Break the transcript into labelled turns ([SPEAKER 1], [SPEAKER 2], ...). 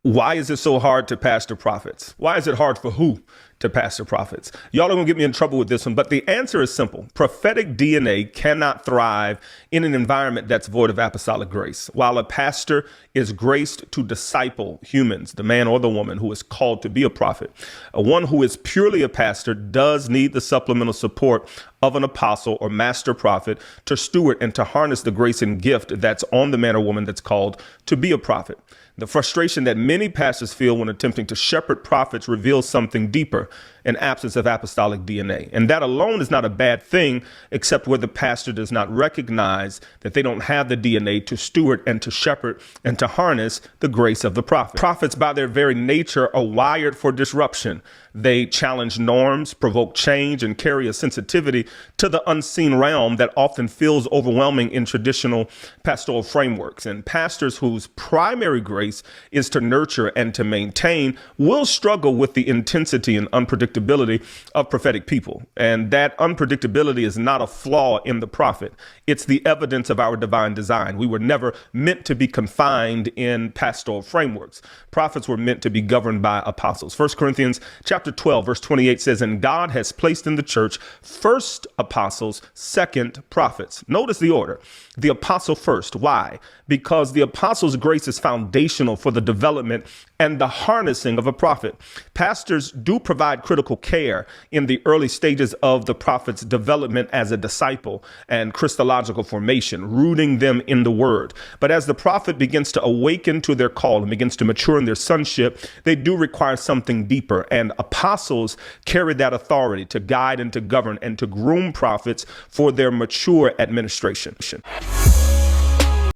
[SPEAKER 1] Why is it so hard to pastor prophets? Why is it hard for who to pastor prophets? Y'all are going to get me in trouble with this one, but the answer is simple. Prophetic DNA cannot thrive in an environment that's void of apostolic grace. While a pastor is graced to disciple humans, the man or the woman who is called to be a prophet, one who is purely a pastor does need the supplemental support of an apostle or master prophet to steward and to harness the grace and gift that's on the man or woman that's called to be a prophet. The frustration that many pastors feel when attempting to shepherd prophets reveals something deeper, an absence of apostolic DNA. And that alone is not a bad thing, except where the pastor does not recognize that they don't have the DNA to steward and to shepherd and to harness the grace of the prophet. Prophets, by their very nature, are wired for disruption. They challenge norms, provoke change, and carry a sensitivity to the unseen realm that often feels overwhelming in traditional pastoral frameworks. And pastors whose primary grace is to nurture and to maintain will struggle with the intensity and unpredictability of prophetic people. And that unpredictability is not a flaw in the prophet. It's the evidence of our divine design. We were never meant to be confined in pastoral frameworks. Prophets were meant to be governed by apostles. 1 Corinthians chapter 12, verse 28 says, "And God has placed in the church first apostles, second prophets." Notice the order. The apostle first. Why? Because the apostle's grace is foundational for the development and the harnessing of a prophet. Pastors do provide critical care in the early stages of the prophet's development as a disciple and Christological formation, rooting them in the word. But as the prophet begins to awaken to their call and begins to mature in their sonship, they do require something deeper. And apostles carry that authority to guide and to govern and to groom prophets for their mature administration.